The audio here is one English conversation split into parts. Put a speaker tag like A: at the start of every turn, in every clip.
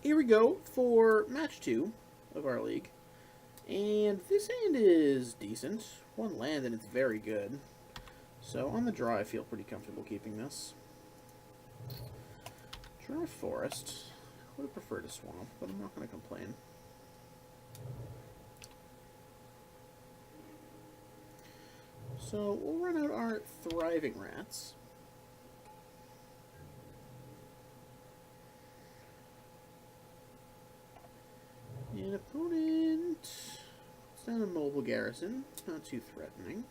A: here we go for match 2 of our league. And this hand is decent. One land and it's very good. So on the draw, I feel pretty comfortable keeping this. Draw Forest. I would have preferred a Swamp, but I'm not going to complain. So we'll run out our Thriving Rats. And opponent, it's down a mobile garrison, not too threatening.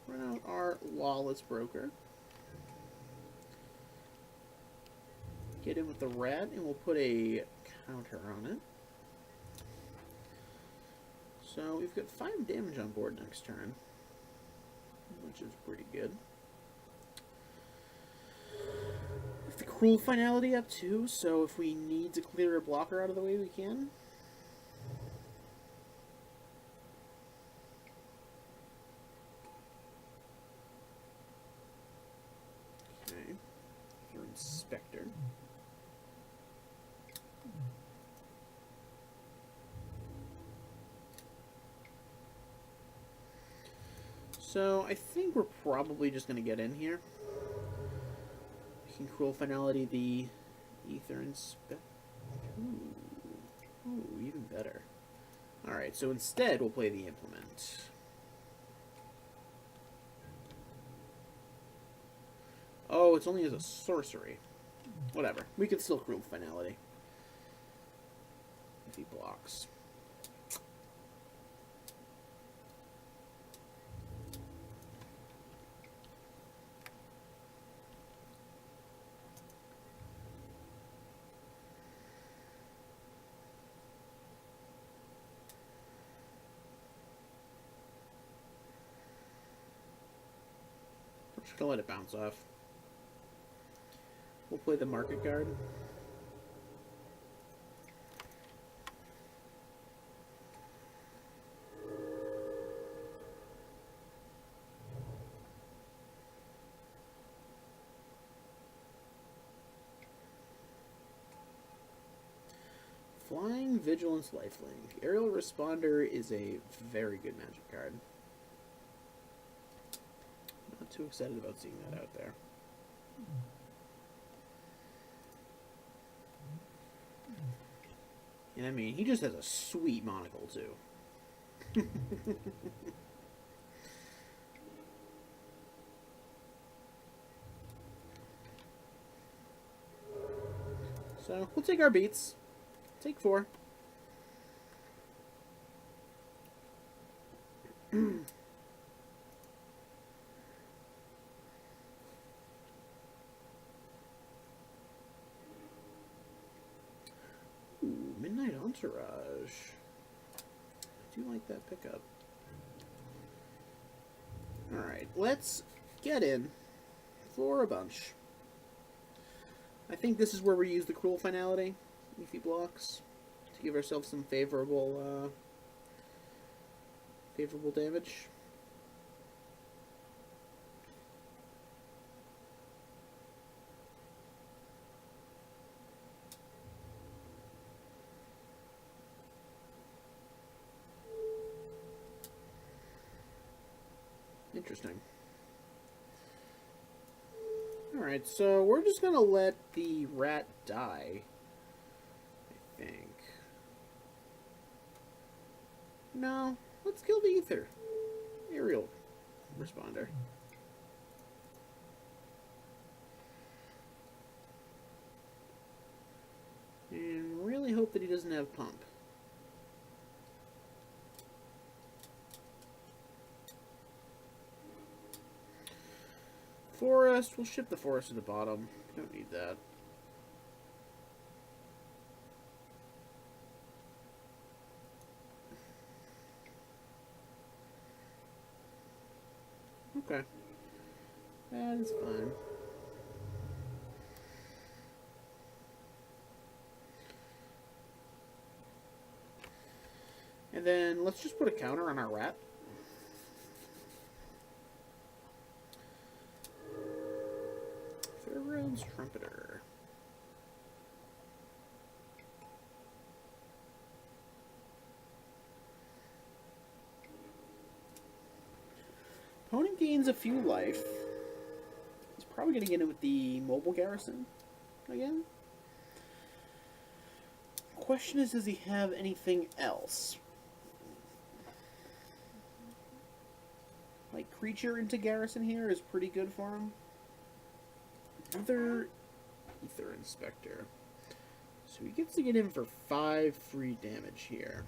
A: Run out our Lawless Broker. Get in with the rat, and we'll put a counter on it. So we've got 5 damage on board next turn, which is pretty good. With the Cruel Finality up too, so if we need to clear a blocker out of the way, we can. Okay, your Inspector. So I think we're probably just going to get in here. We can Cruel Finality the Aether Inspector. Ooh, even better. Alright, so instead we'll play the Implement. Oh, it's only as a sorcery. Whatever. We can still Cruel Finality. If he blocks. I'm just gonna let it bounce off. We'll play the Market Guard. Flying Vigilance Lifelink. Aerial Responder is a very good Magic card. Not too excited about seeing that out there. And I mean, he just has a sweet monocle too. So, we'll take our beats. Take 4. Ooh, Midnight Entourage. I do like that pickup. Alright, let's get in for a bunch. I think this is where we use the Cruel Finality, if he blocks, to give ourselves some favorable damage. Interesting. Alright, so we're just gonna let the rat die, I think. No, let's kill the Aether. Aerial Responder. And really hope that he doesn't have Pump. Forest, we'll ship the forest to the bottom. Don't need that. Okay. That is fine. And then let's just put a counter on our rat. Fairground's Trumpeter. Opponent gains a few life. He's probably going to get in with the mobile garrison again. Question is, does he have anything else? Like, creature into garrison here is pretty good for him. Another Aether Inspector. So he gets to get in for 5 free damage here.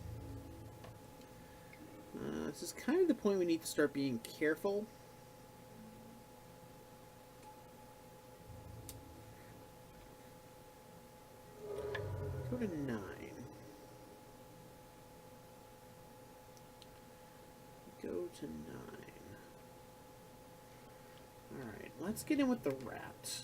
A: This is kind of the point we need to start being careful. Go to 9. Go to 9. Alright, let's get in with the rat.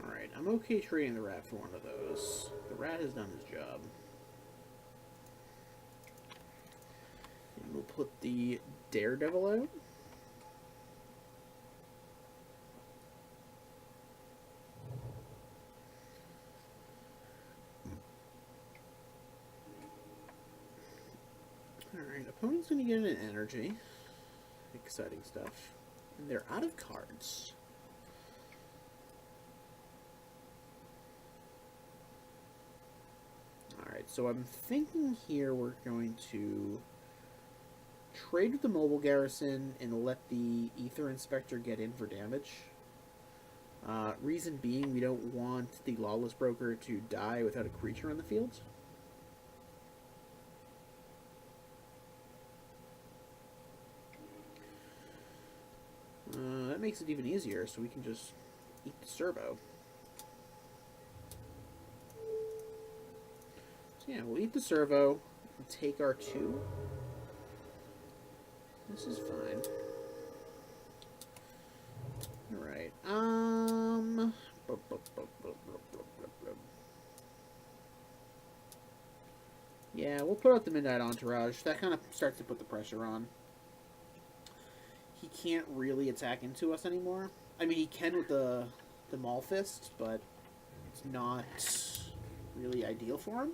A: Alright, I'm okay trading the rat for one of those. The rat has done his job. And we'll put the Daredevil out. Alright, opponent's going to get an energy. Exciting stuff. And they're out of cards. Alright, so I'm thinking here we're going to trade with the mobile garrison and let the Aether Inspector get in for damage. Reason being, we don't want the Lawless Broker to die without a creature on the field. That makes it even easier, so we can just eat the servo. So yeah, we'll eat the servo and take our 2. This is fine. Alright, yeah, we'll put out the Midnight Entourage. That kind of starts to put the pressure on. He can't really attack into us anymore. I mean, he can with the Maul Fist, but it's not really ideal for him.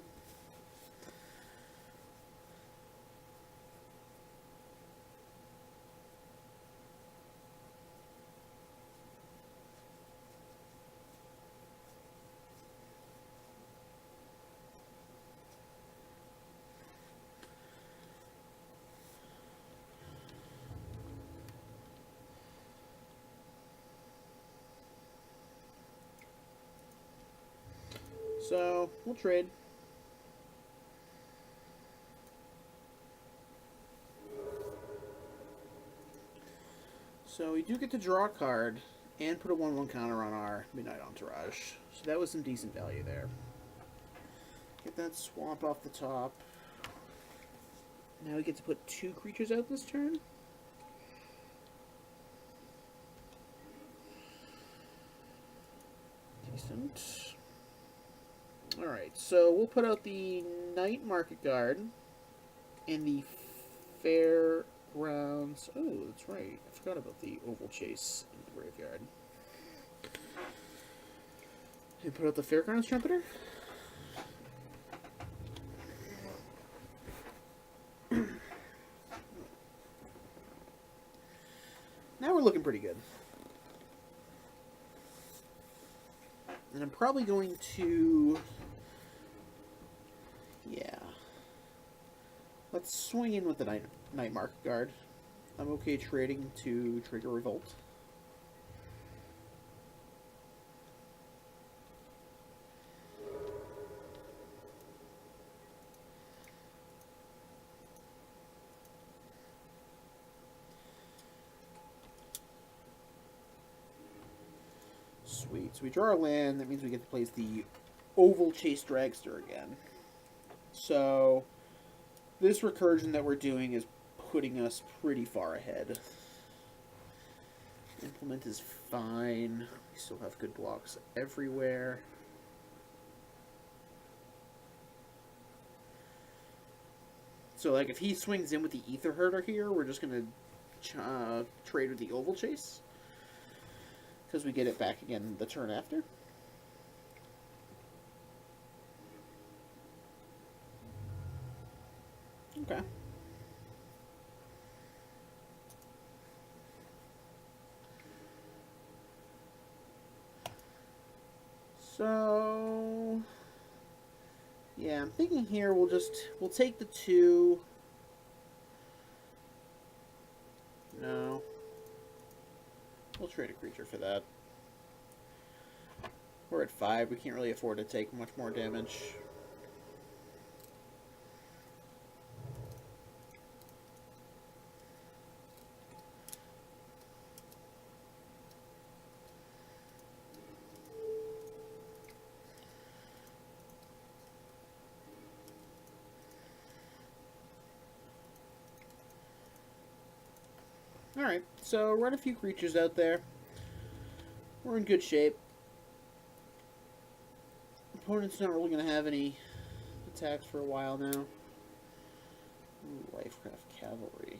A: So, we'll trade. So, we do get to draw a card and put a 1/1 counter on our Midnight Entourage. So that was some decent value there. Get that swamp off the top. Now we get to put 2 creatures out this turn. Decent. Alright, so we'll put out the Night Market Guard and the Fairgrounds. Oh, that's right. I forgot about the Oval Chase in the graveyard. And put out the Fairgrounds Trumpeter. Now we're looking pretty good. And I'm probably going to... yeah. Let's swing in with the Night Market Guard. I'm okay trading to trigger Revolt. Sweet. So we draw a land. That means we get to place the Oval Chase Dragster again. So this recursion that we're doing is putting us pretty far ahead. Implement is fine. We still have good blocks everywhere. So, like, if he swings in with the Aether Herder here, we're just going to trade with the Oval Chase. Because we get it back again the turn after. Okay. So, yeah, I'm thinking here we'll take the 2. No. We'll trade a creature for that. We're at 5. We can't really afford to take much more damage. Alright, so run a few creatures out there. We're in good shape. Opponent's not really going to have any attacks for a while now. Ooh, Lifecraft Cavalry.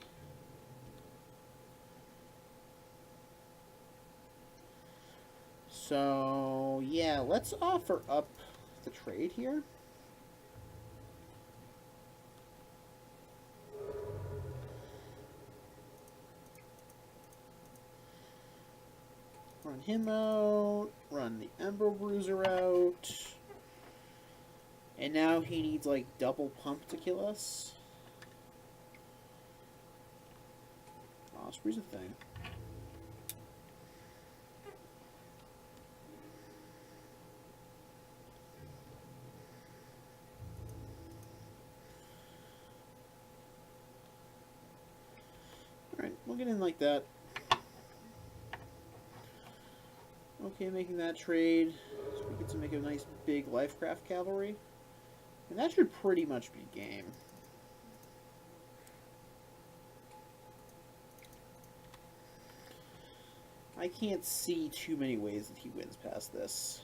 A: So, yeah, let's offer up the trade here. Run him out. Run the Ember Bruiser out. And now he needs, like, double pump to kill us. Osprey's a thing. Alright, we'll get in like that. Okay, making that trade. So we get to make a nice big Lifecraft Cavalry. And that should pretty much be game. I can't see too many ways that he wins past this.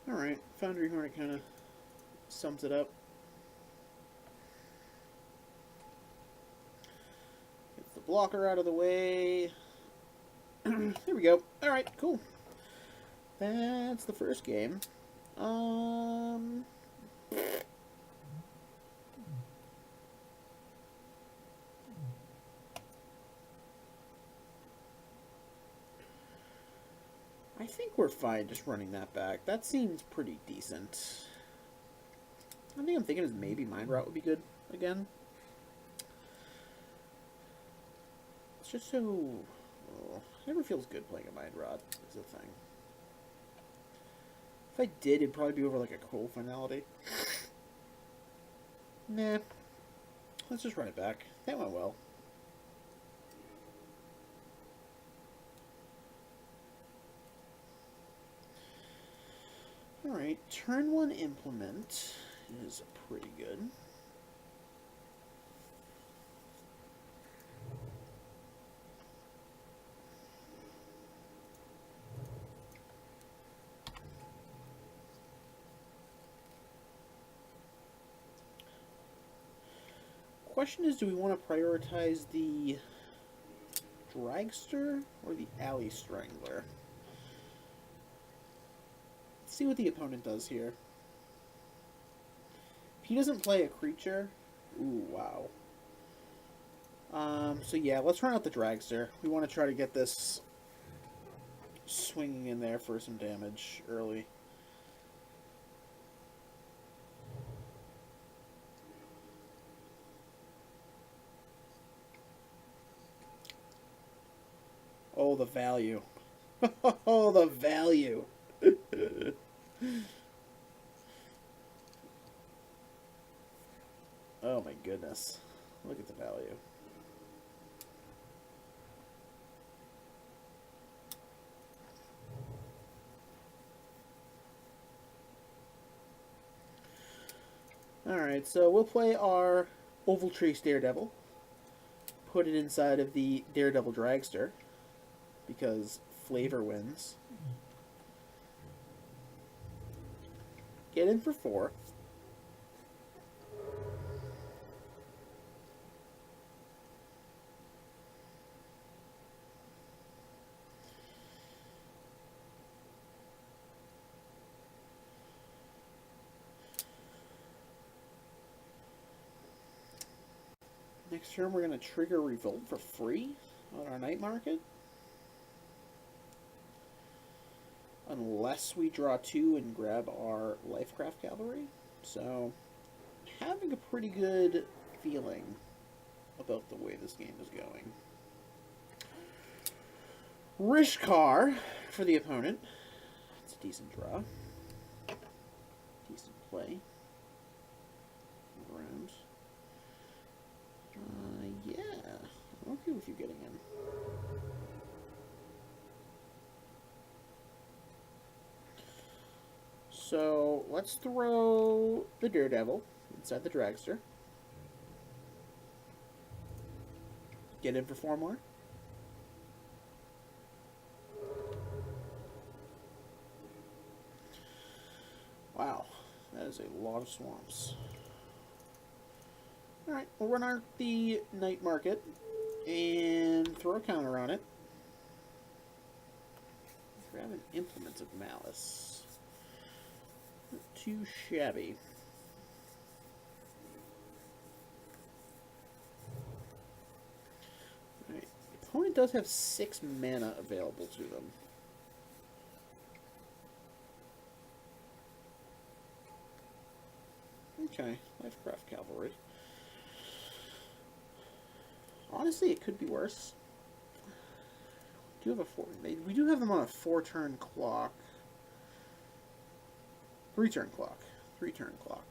A: Alright, Foundry Hornet kind of sums it up. Get the blocker out of the way. There we go. Alright, cool. That's the first game. I think we're fine just running that back. That seems pretty decent. I think I'm thinking is maybe Mind Rot would be good again. It's just so... Oh, it never feels good playing a Mind Rot is a thing. If I did, it'd probably be over like a Cruel Finality. Nah. Let's just run it back. That went well. Alright, turn 1 Implement is pretty good. Question is, do we want to prioritize the Dragster or the Alley Strangler? Let's see what the opponent does here. If he doesn't play a creature... Ooh, wow. So yeah, let's run out the Dragster. We want to try to get this swinging in there for some damage early. Oh, the value. Oh, the value. goodness. Look at the value. Alright, so we'll play our Oval Trace Daredevil. Put it inside of the Daredevil Dragster. Because flavor wins. Get in for 4. Next turn, we're going to trigger Revolt for free on our night market. Unless we draw 2 and grab our Lifecraft Cavalry. So, having a pretty good feeling about the way this game is going. Rishkar for the opponent. It's a decent draw. Decent play. Around. Yeah. I'm okay with you getting in. So, let's throw the Daredevil inside the Dragster. Get in for 4 more. Wow, that is a lot of swamps. Alright, we'll run the night market and throw a counter on it. Grab an Implement of Malice. Not too shabby. Alright, the opponent does have 6 mana available to them. Okay, Lifecraft Cavalry. Honestly, it could be worse. We do have them on a 4-turn clock. 3-turn clock. 3-turn clock.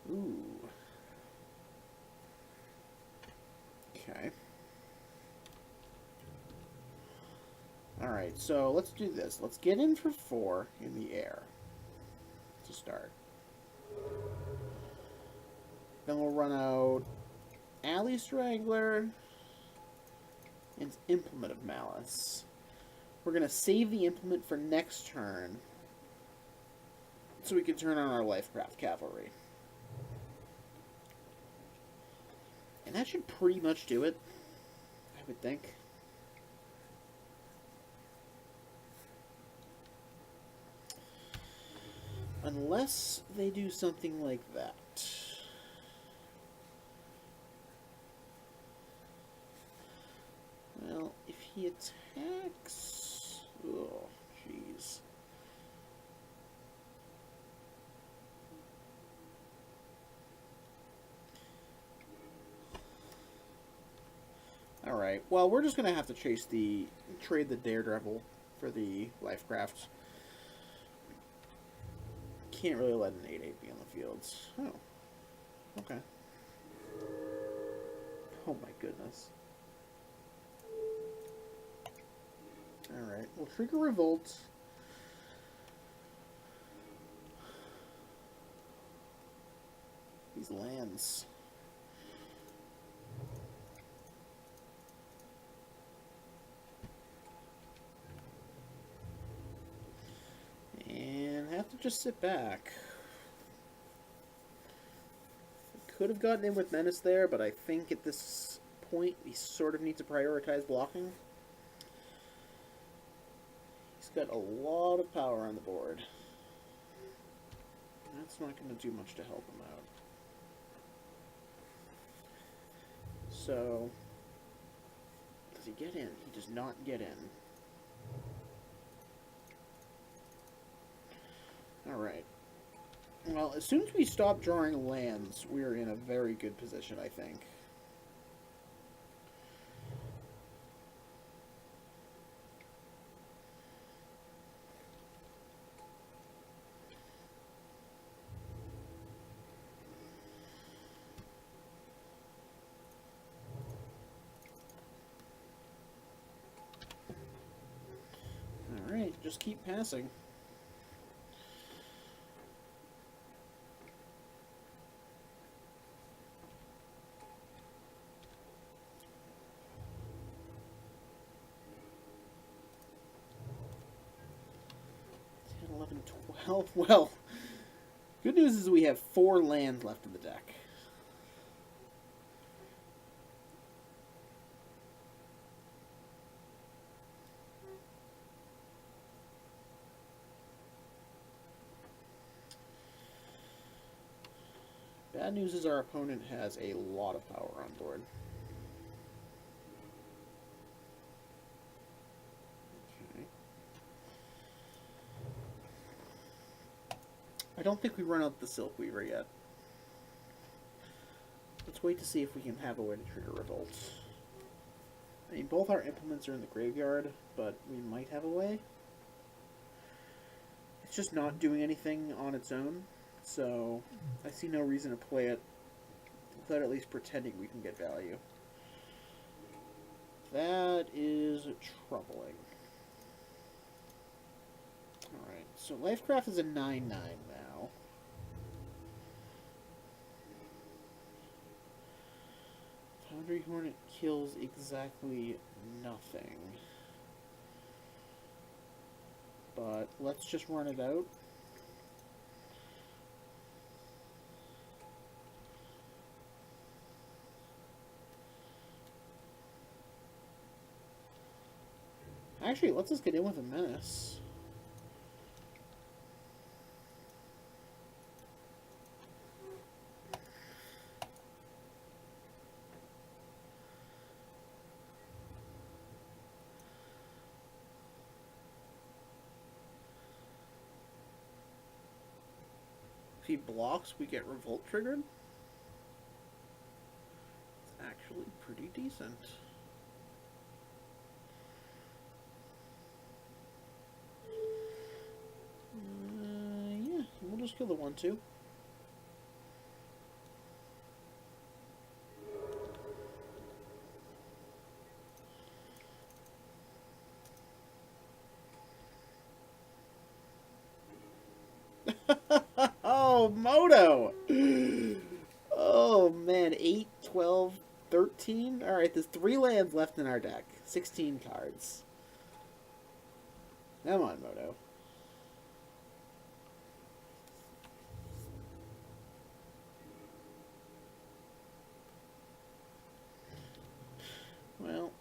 A: Ooh. Okay. Alright, so let's do this. Let's get in for 4 in the air to start. Then we'll run out Alley Strangler and Implement of Malice. We're going to save the Implement for next turn so we can turn on our Lifecraft Cavalry. And that should pretty much do it, I would think. Unless they do something like that. Well, if he attacks... Oh, jeez. Alright, well, we're just going to have to trade the Daredevil for the Lifecraft. Can't really let an 8/8 be on the fields. Oh. Okay. Oh my goodness. Alright, we'll trigger Revolt. These lands. And have to just sit back. Could have gotten in with Menace there, but I think at this point we sort of need to prioritize blocking. He's got a lot of power on the board. That's not going to do much to help him out. So, does he get in? He does not get in. Alright. Well, as soon as we stop drawing lands, we're in a very good position, I think. just keep passing. Well, good news is we have 4 lands left in the deck. Bad news is our opponent has a lot of power on board. Okay. I don't think we run out the Silk Weaver yet. Let's wait to see if we can have a way to trigger Revolt. I mean, both our implements are in the graveyard, but we might have a way. It's just not doing anything on its own, so I see no reason to play it without at least pretending we can get value. That is troubling. Alright, so Lifecraft is a 9/9 now. Foundry Hornet kills exactly nothing. But let's just run it out. Actually, let's just get in with a menace. If he blocks, we get Revolt triggered. It's actually pretty decent. Yeah, we'll just kill the 1/2. Oh, Moto! Oh, man. 8, 12, 13? Alright, there's 3 lands left in our deck. 16 cards. Come on, Moto. Well,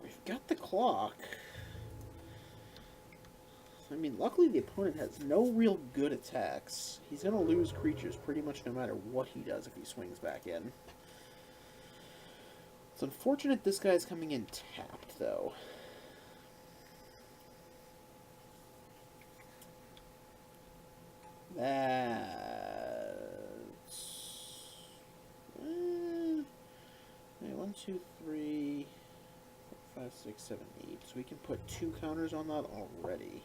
A: we've got the clock. I mean, luckily the opponent has no real good attacks. He's going to lose creatures pretty much no matter what he does if he swings back in. It's unfortunate this guy's coming in tapped, though. That's... 1, 2, 3, 4, 5, 6, 7, 8. So we can put 2 counters on that already.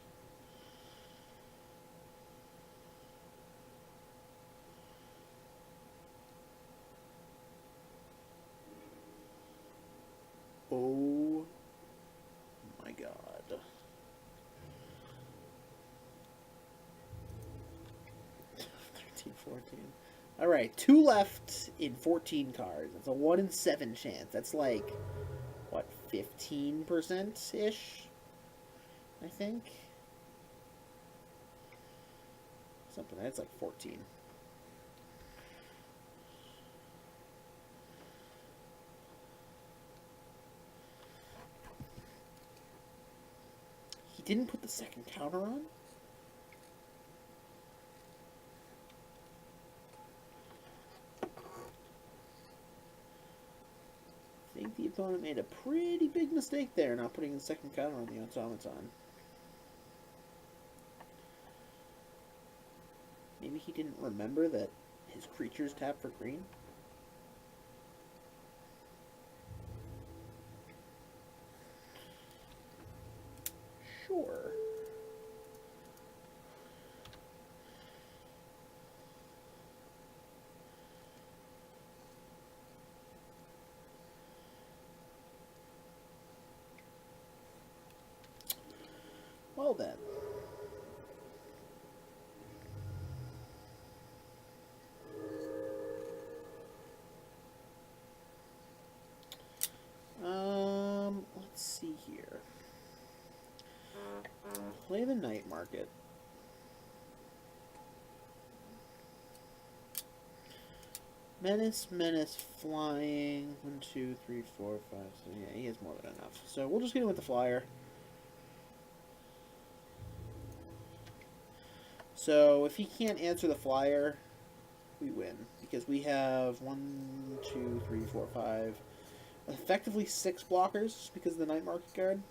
A: Oh my god. 13, 14. Alright, 2 left in 14 cards. It's a 1 in 7 chance. That's like, what, 15%-ish? I think? Something, that's like 14. He didn't put the second counter on? I think the opponent made a pretty big mistake there, not putting the second counter on the automaton. Maybe he didn't remember that his creatures tap for green? Sure. well then. Let's see here. Play the night market. Menace, flying. 1, 2, 3, 4, 5, 6. Yeah, he has more than enough. So we'll just get him with the flyer. So if he can't answer the flyer, we win. Because we have 1, 2, 3, 4, 5. Effectively 6 blockers because of the night market card.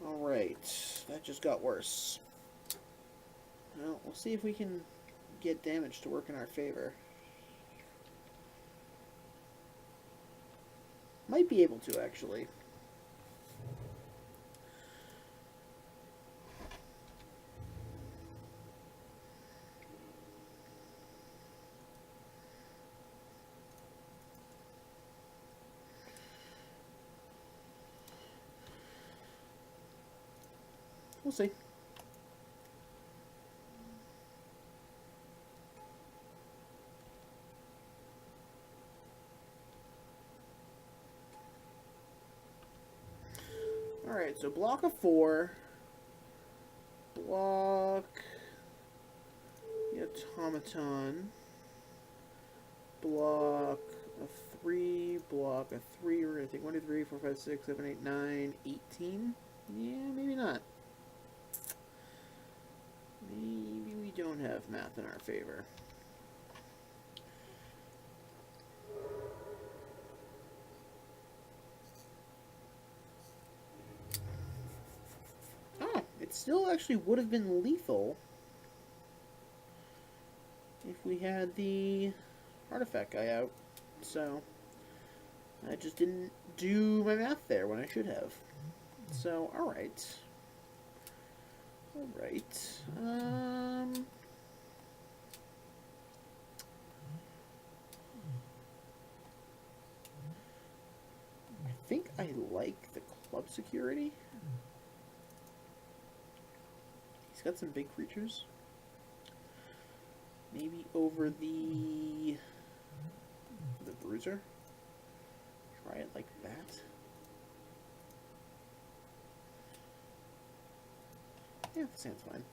A: Alright, that just got worse. Well, we'll see if we can get damage to work in our favor. Might be able to, actually. We'll see. Alright, so block of 4. Block the automaton. Block of 3. Block of 3. We're going to take 1, 2, 3, 4, 5, 6, 7, 8, 9, 18. Yeah, maybe not. Maybe we don't have math in our favor. Oh, it still actually would have been lethal if we had the artifact guy out. So I just didn't do my math there when I should have. So, alright. Alright. I think I like the club security. He's got some big creatures. Maybe over the bruiser. Try it like that. Yeah, that sounds fine.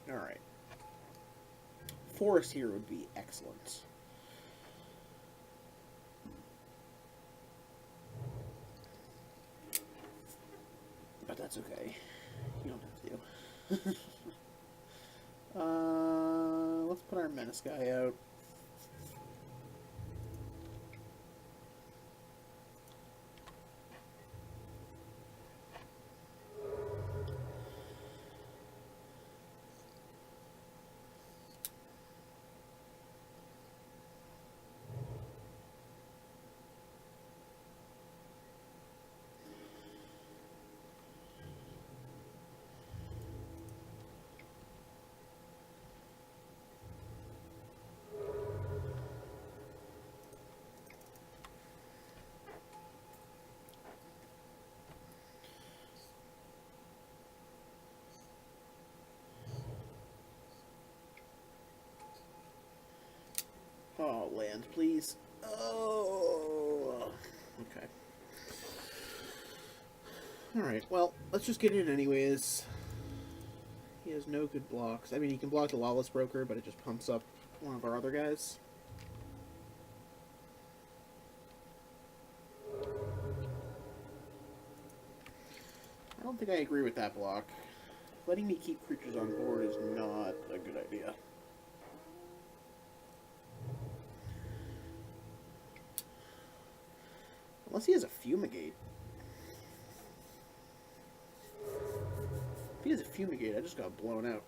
A: Alright. Forest here would be excellent. But that's okay. You don't have to. Let's put our menace guy out. Oh, land, please. Oh, okay. Alright, well, let's just get in anyways. He has no good blocks. I mean, he can block the Lawless Broker, but it just pumps up one of our other guys. I don't think I agree with that block. Letting me keep creatures on board is not a good idea. Unless he has a Fumigate. If he has a Fumigate, I just got blown out.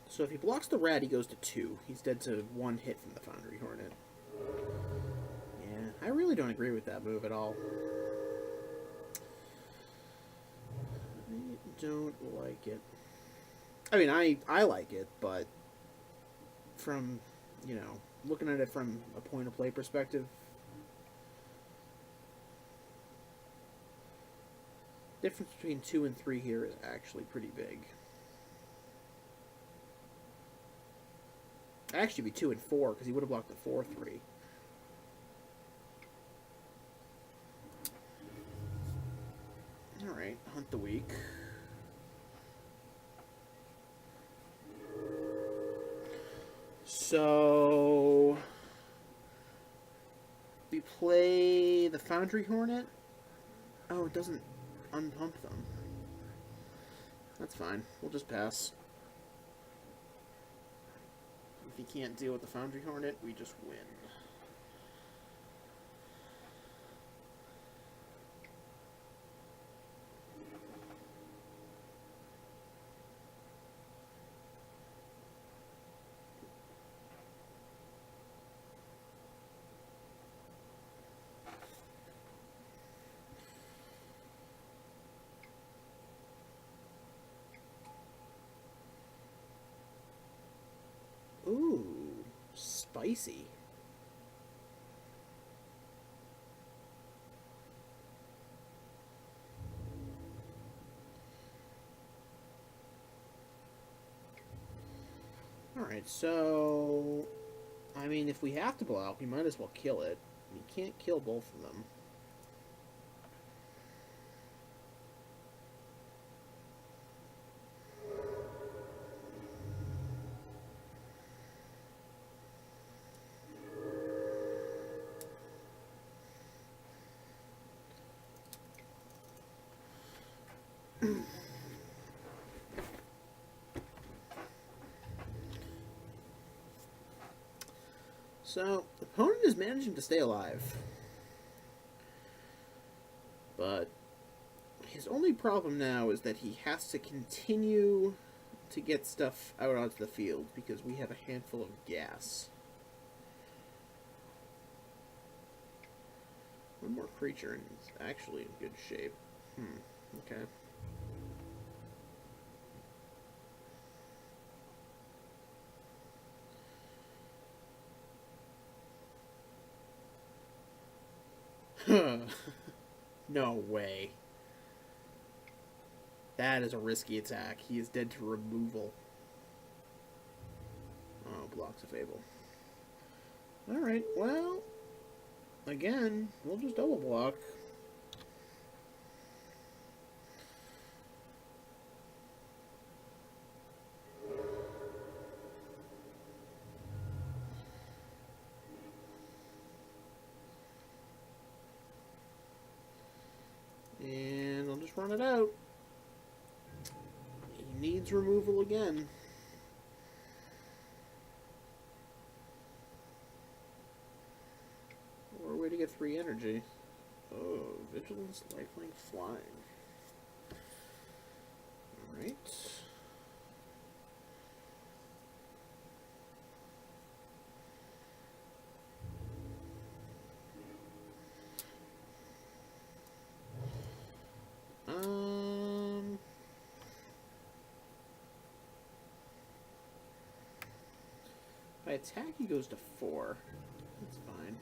A: So if he blocks the rat, he goes to 2. He's dead to 1 hit from the Foundry Hornet. Yeah, I really don't agree with that move at all. I don't like it. I mean, I like it, but from, you know, looking at it from a point-of-play perspective, the difference between 2 and 3 here is actually pretty big. It'd actually be 2 and 4, because he would have blocked the 4-3. Alright, Hunt the Weak. So we play the Foundry Hornet. Oh, it doesn't unpump them. That's fine. We'll just pass. If he can't deal with the Foundry Hornet, we just win. Ooh, spicy. Alright, so I mean, if we have to block, we might as well kill it. We can't kill both of them. So, the opponent is managing to stay alive. But his only problem now is that he has to continue to get stuff out onto the field because we have a handful of gas. One more creature and it's actually in good shape. Okay. No way. That is a risky attack. He is dead to removal. Oh, blocks a Fable. Alright, well, again, we'll just double block. And I'll just run it out. He needs removal again. Or a way to get 3 energy. Oh, Vigilance, Lifelink, Flying. Alright. If I attack, he goes to 4. That's fine.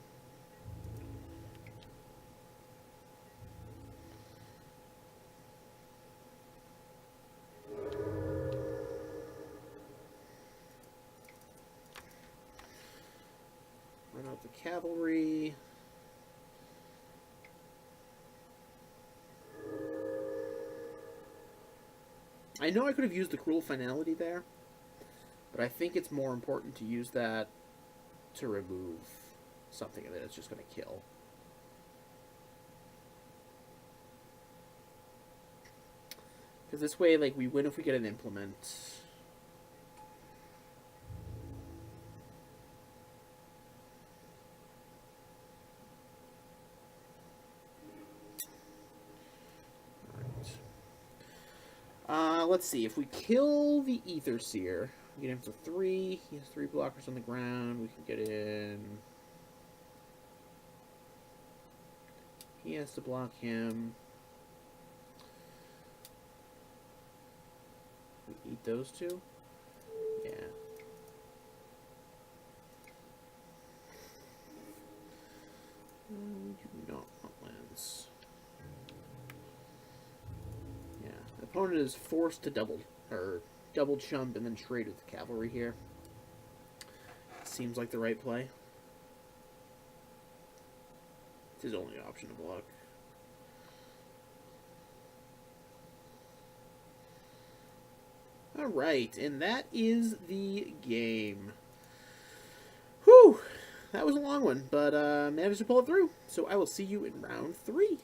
A: Run out the cavalry. I know I could have used the Cruel Finality there, but I think it's more important to use that to remove something that it's just going to kill. Because this way, like, we win if we get an implement. Let's see. If we kill the Aether Seer, Get in for 3. He has 3 blockers on the ground. We can get in. He has to block him. We eat those 2? Yeah. We do not want lands. Yeah. The opponent is forced to double chump and then trade with the cavalry here. Seems like the right play. It's his only option to block. Alright, and that is the game. Whew! That was a long one, but managed to pull it through. So I will see you in round 3.